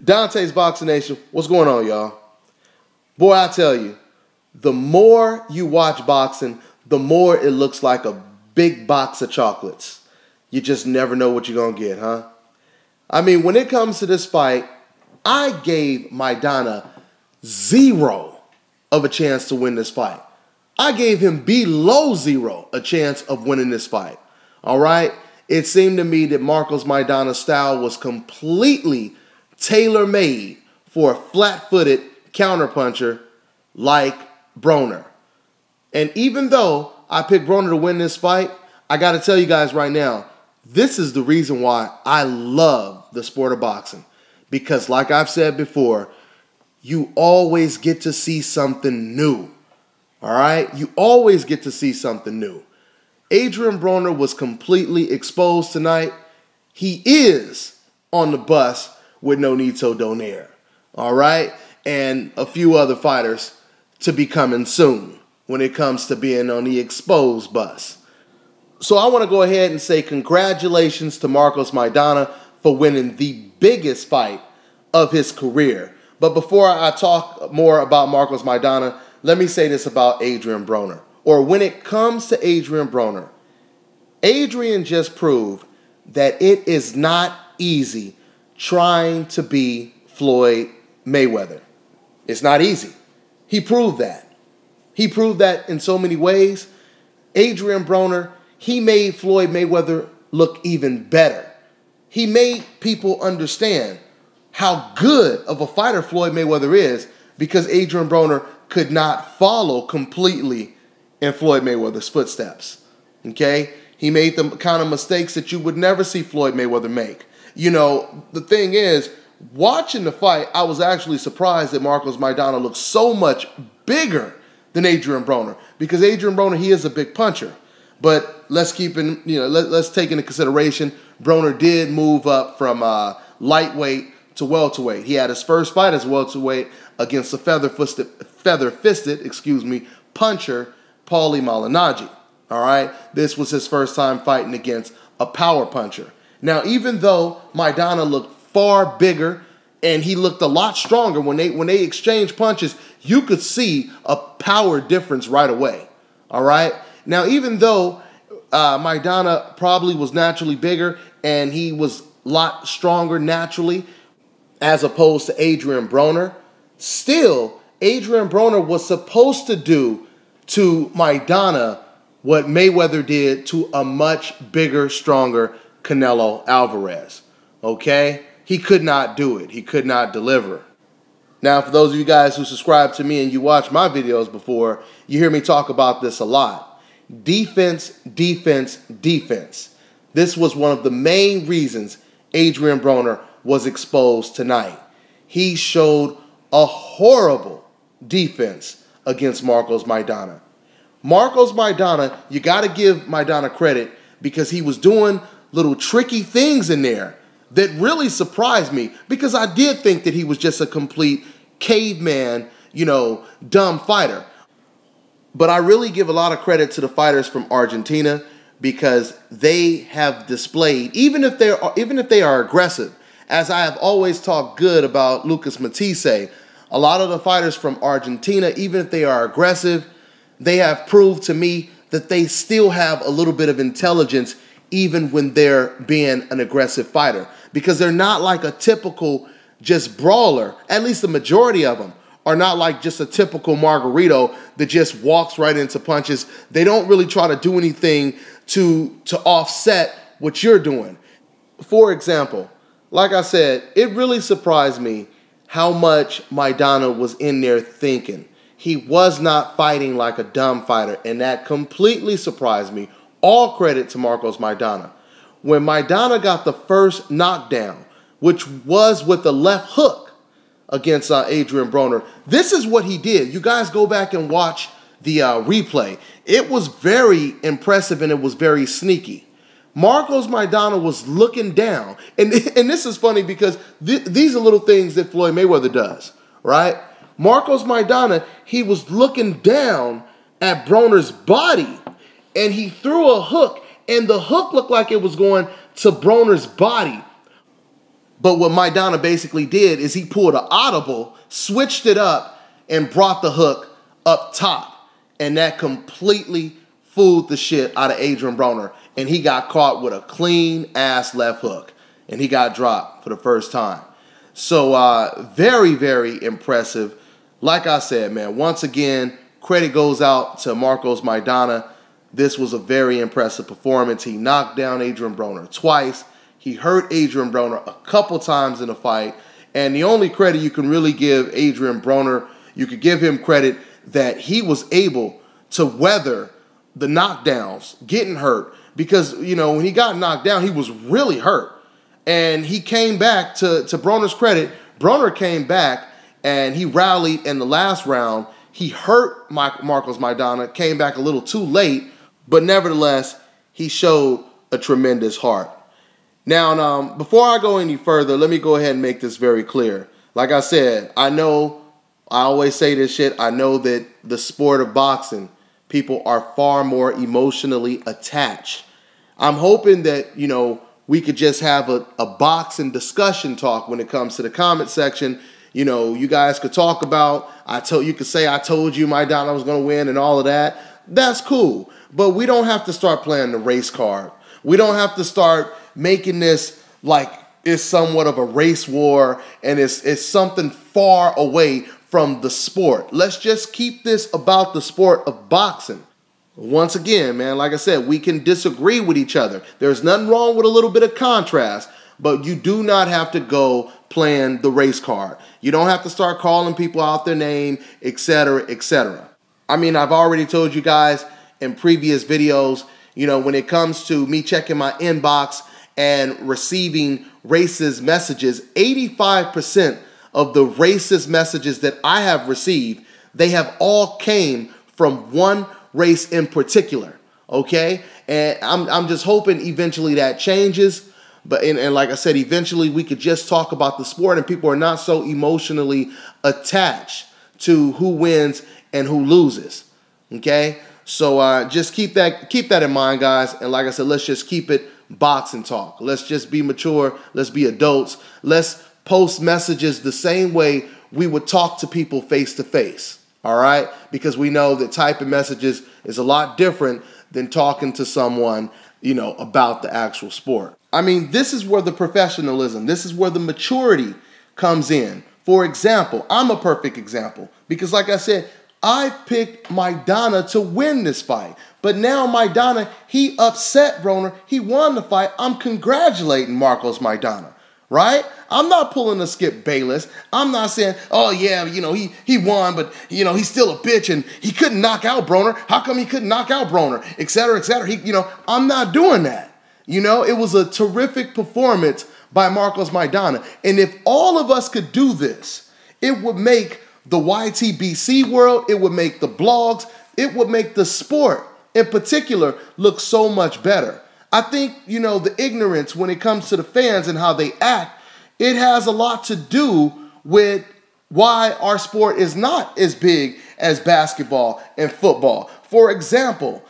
Dontaesboxingnation, what's going on, y'all? Boy, I tell you, the more you watch boxing, the more it looks like a big box of chocolates. You just never know what you're going to get, huh? I mean, when it comes to this fight, I gave Maidana zero of a chance to win this fight. I gave him below zero a chance of winning this fight. All right? It seemed to me that Marcos Maidana's style was completely tailor-made for a flat-footed counterpuncher like Broner. And even though I picked Broner to win this fight, I got to tell you guys right now, this is the reason why I love the sport of boxing. Because like I've said before, you always get to see something new. All right? You always get to see something new. Adrien Broner was completely exposed tonight. He is on the bus with Nonito Donaire. All right? And a few other fighters to be coming soon when it comes to being on the exposed bus. So I want to go ahead and say congratulations to Marcos Maidana for winning the biggest fight of his career. But before I talk more about Marcos Maidana, let me say this about Adrien Broner. Or when it comes to Adrien Broner, Adrien just proved that it is not easy trying to be Floyd Mayweather. It's not easy. He proved that. He proved that in so many ways. Adrien Broner, he made Floyd Mayweather look even better. He made people understand how good of a fighter Floyd Mayweather is because Adrien Broner could not follow completely in Floyd Mayweather's footsteps. Okay? He made the kind of mistakes that you would never see Floyd Mayweather make. You know, the thing is, watching the fight, I was actually surprised that Marcos Maidana looked so much bigger than Adrien Broner. Because Adrien Broner, he is a big puncher. But let's keep in, let's take into consideration, Broner did move up from lightweight to welterweight. He had his first fight as welterweight against the feather-fisted, puncher, Paulie Malignaggi. All right, this was his first time fighting against a power puncher. Now, even though Maidana looked far bigger and he looked a lot stronger when they exchanged punches, you could see a power difference right away. All right. Now, even though Maidana probably was naturally bigger and he was a lot stronger naturally as opposed to Adrien Broner, still, Adrien Broner was supposed to do to Maidana what Mayweather did to a much bigger, stronger Canelo Alvarez. Okay? He could not do it. He could not deliver. Now, for those of you guys who subscribe to me and you watch my videos before, you hear me talk about this a lot. Defense, defense, defense. This was one of the main reasons Adrien Broner was exposed tonight. He showed a horrible defense against Marcos Maidana. Marcos Maidana, you got to give Maidana credit because he was doing little tricky things in there that really surprised me because I did think that he was just a complete caveman, dumb fighter. But I really give a lot of credit to the fighters from Argentina because they have displayed, even if they are aggressive, as I have always talked good about Lucas Matisse, a lot of the fighters from Argentina, even if they are aggressive, they have proved to me that they still have a little bit of intelligence even when they're being an aggressive fighter. Because they're not like a typical just brawler. At least the majority of them are not like just a typical Margarito that just walks right into punches. They don't really try to do anything to offset what you're doing. For example, like I said, it really surprised me how much Maidana was in there thinking. He was not fighting like a dumb fighter, and that completely surprised me. All credit to Marcos Maidana. When Maidana got the first knockdown, which was with the left hook against Adrien Broner, this is what he did. You guys go back and watch the replay. It was very impressive and it was very sneaky. Marcos Maidana was looking down. And this is funny because these are little things that Floyd Mayweather does, right? Marcos Maidana, he was looking down at Broner's body and he threw a hook and the hook looked like it was going to Broner's body. But what Maidana basically did is he pulled an audible, switched it up, and brought the hook up top. And that completely fooled the shit out of Adrien Broner. And he got caught with a clean-ass left hook. And he got dropped for the first time. So very, very impressive. Like I said, man, once again, credit goes out to Marcos Maidana. This was a very impressive performance. He knocked down Adrien Broner twice. He hurt Adrien Broner a couple times in the fight. And the only credit you can really give Adrien Broner, you could give him credit that he was able to weather the knockdowns, getting hurt. Because, you know, when he got knocked down, he was really hurt. And he came back, to Broner's credit, Broner came back and he rallied in the last round. He hurt Marcos Maidana, came back a little too late, but nevertheless, he showed a tremendous heart. Now, before I go any further, let me go ahead and make this very clear. Like I said, I know, I always say this shit, I know that the sport of boxing, people are far more emotionally attached. I'm hoping that, you know, we could just have a boxing discussion talk when it comes to the comment section. You know, you guys could talk about, you could say, I told you Maidana was going to win and all of that. That's cool. But we don't have to start playing the race card. We don't have to start making this like it's somewhat of a race war and it's something far away from the sport. Let's just keep this about the sport of boxing. Once again, man, like I said, we can disagree with each other. There's nothing wrong with a little bit of contrast, but you do not have to go playing the race card. You don't have to start calling people out their name, etc., etc. I mean, I've already told you guys in previous videos, you know, when it comes to me checking my inbox and receiving racist messages, 85% of the racist messages that I have received, they have all came from one race in particular, okay? And I'm just hoping eventually that changes. But and like I said, eventually we could just talk about the sport and people are not so emotionally attached to who wins and who loses, okay? So just keep that in mind, guys. And like I said, let's just keep it boxing talk. Let's just be mature. Let's be adults. Let's post messages the same way we would talk to people face to face. All right? Because we know that typing messages is a lot different than talking to someone, you know, about the actual sport. I mean, this is where the professionalism, this is where the maturity comes in. For example, I'm a perfect example because like I said, I picked Maidana to win this fight. But now Maidana, he upset Broner. He won the fight. I'm congratulating Marcos Maidana, right? I'm not pulling a Skip Bayless. I'm not saying, oh yeah, you know, he won, but you know, he's still a bitch and he couldn't knock out Broner. How come he couldn't knock out Broner, et cetera, et cetera. You know, I'm not doing that. You know, it was a terrific performance by Marcos Maidana. And if all of us could do this, it would make the YTBC world, it would make the blogs, it would make the sport in particular look so much better. I think, you know, the ignorance when it comes to the fans and how they act, it has a lot to do with why our sport is not as big as basketball and football. For example,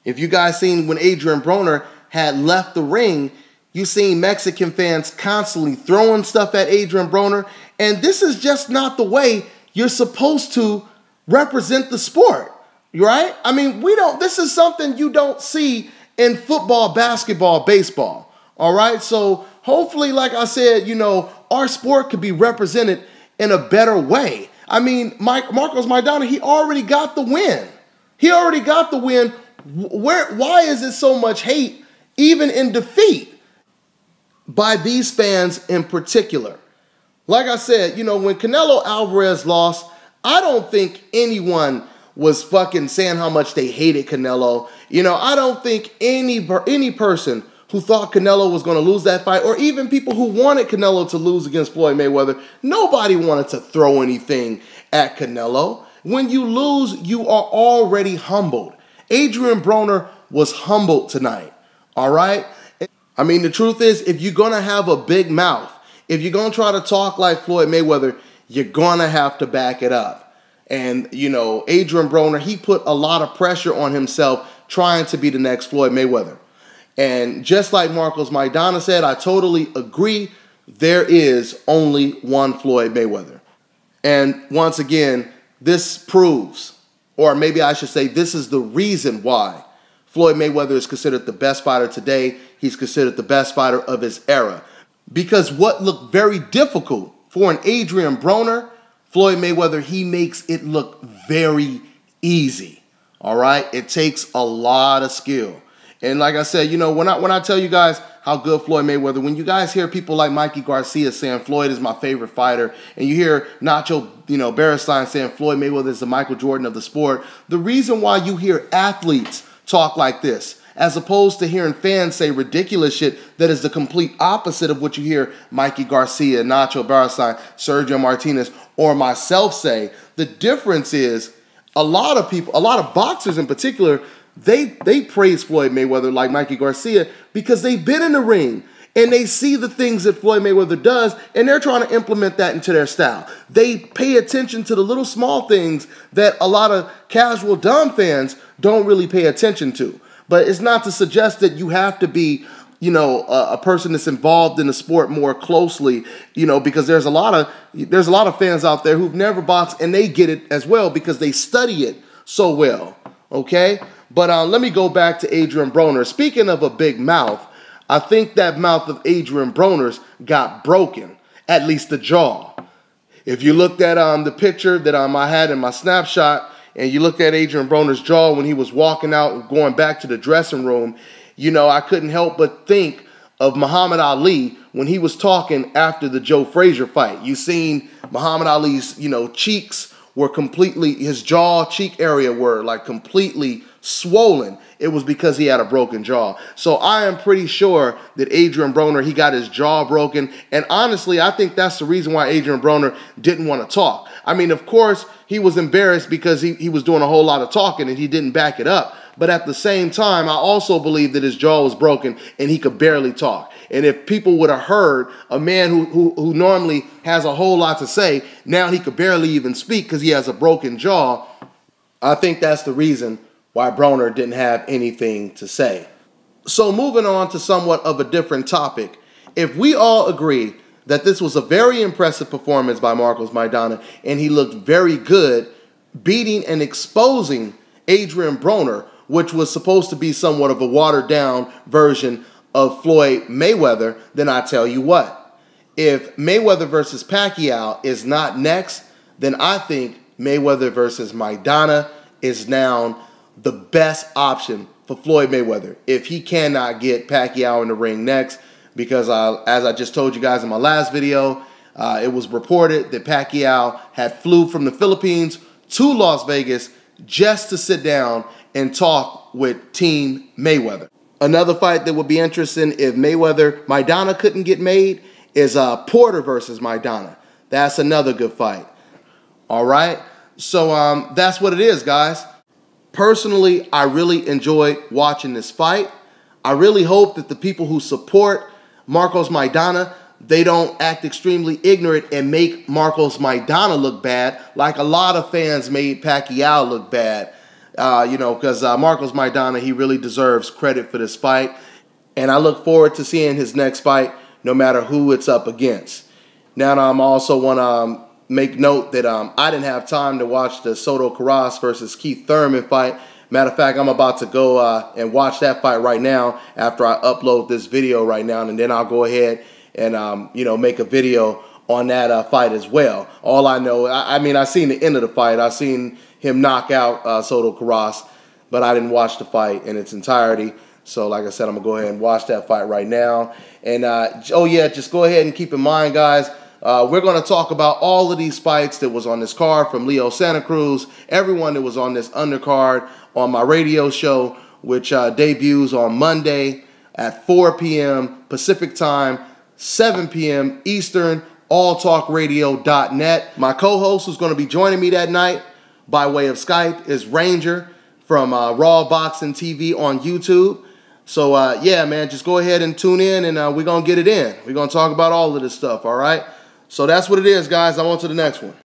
if you guys seen when Adrien Broner had left the ring, you seen Mexican fans constantly throwing stuff at Adrien Broner, and this is just not the way you're supposed to represent the sport, right? I mean, this is something you don't see in football, basketball, baseball, all right? So hopefully, like I said, you know, our sport could be represented in a better way. I mean, Marcos Maidana, he already got the win. He already got the win. Why is it so much hate, even in defeat, by these fans in particular? Like I said, you know, when Canelo Alvarez lost, I don't think anyone was fucking saying how much they hated Canelo. You know, I don't think any person who thought Canelo was going to lose that fight, or even people who wanted Canelo to lose against Floyd Mayweather, nobody wanted to throw anything at Canelo. When you lose, you are already humbled. Adrien Broner was humbled tonight, all right? I mean, the truth is, if you're going to have a big mouth, if you're going to try to talk like Floyd Mayweather, you're going to have to back it up. And, you know, Adrien Broner, he put a lot of pressure on himself trying to be the next Floyd Mayweather. And just like Marcos Maidana said, I totally agree. there is only one Floyd Mayweather. And once again, this proves, or maybe I should say this is the reason why Floyd Mayweather is considered the best fighter today. He's considered the best fighter of his era. Because what looked very difficult for an Adrien Broner, Floyd Mayweather, he makes it look very easy. All right? It takes a lot of skill. And like I said, you know, when I tell you guys how good Floyd Mayweather, when you guys hear people like Mikey Garcia saying Floyd is my favorite fighter, and you hear Nacho, Beristain saying Floyd Mayweather is the Michael Jordan of the sport, the reason why you hear athletes talk like this, as opposed to hearing fans say ridiculous shit that is the complete opposite of what you hear Mikey Garcia, Nacho Beristain, Sergio Martinez, or myself say, the difference is a lot of people, a lot of boxers in particular, they praise Floyd Mayweather like Mikey Garcia because they've been in the ring and they see the things that Floyd Mayweather does and they're trying to implement that into their style. They pay attention to the little small things that a lot of casual dumb fans don't really pay attention to. But it's not to suggest that you have to be, a person that's involved in the sport more closely, because there's a lot of fans out there who've never boxed and they get it as well because they study it so well. Okay? But let me go back to Adrien Broner. Speaking of a big mouth, I think that mouth of Adrien Broner's got broken, at least the jaw. If you looked at the picture that I had in my snapshot, and you looked at Adrien Broner's jaw when he was walking out and going back to the dressing room, I couldn't help but think of Muhammad Ali when he was talking after the Joe Frazier fight. You seen Muhammad Ali's, cheeks were completely, his jaw, cheek area were like completely swollen. It was because he had a broken jaw. So I am pretty sure that Adrien Broner, he got his jaw broken. And honestly, I think that's the reason why Adrien Broner didn't want to talk. I mean, of course, he was embarrassed because he was doing a whole lot of talking and he didn't back it up. But at the same time, I also believe that his jaw was broken and he could barely talk. And if people would have heard a man who normally has a whole lot to say, now he could barely even speak because he has a broken jaw, I think that's the reason why Broner didn't have anything to say. So moving on to somewhat of a different topic, if we all agree that this was a very impressive performance by Marcos Maidana and he looked very good beating and exposing Adrien Broner, which was supposed to be somewhat of a watered-down version of Floyd Mayweather, then I tell you what, if Mayweather versus Pacquiao is not next, then I think Mayweather versus Maidana is now the best option for Floyd Mayweather if he cannot get Pacquiao in the ring next, because as I just told you guys in my last video, it was reported that Pacquiao had flew from the Philippines to Las Vegas just to sit down and talk with Team Mayweather. Another fight that would be interesting if Maidana couldn't get made is Porter versus Maidana. That's another good fight. All right, so that's what it is, guys. Personally, I really enjoyed watching this fight. I really hope that the people who support Marcos Maidana, they don't act extremely ignorant and make Marcos Maidana look bad like a lot of fans made Pacquiao look bad. Because Marcos Maidana, he really deserves credit for this fight. And I look forward to seeing his next fight, no matter who it's up against. Now, I also want to make note that I didn't have time to watch the Soto Karass versus Keith Thurman fight. Matter of fact, I'm about to go and watch that fight right now after I upload this video right now. And then I'll go ahead and, make a video on that fight as well. All I know, I seen the end of the fight. I seen him knock out Soto Karass, but I didn't watch the fight in its entirety. So like I said, I'm going to go ahead and watch that fight right now. And, just go ahead and keep in mind, guys, we're going to talk about all of these fights that was on this card, from Leo Santa Cruz, everyone that was on this undercard on my radio show, which debuts on Monday at 4 p.m. Pacific time, 7 p.m. Eastern, alltalkradio.net. My co-host who's going to be joining me that night by way of Skype is Ranger from Raw Boxing TV on YouTube. So, yeah, man, just go ahead and tune in, and we're going to get it in. We're going to talk about all of this stuff, all right? So that's what it is, guys. I'm on to the next one.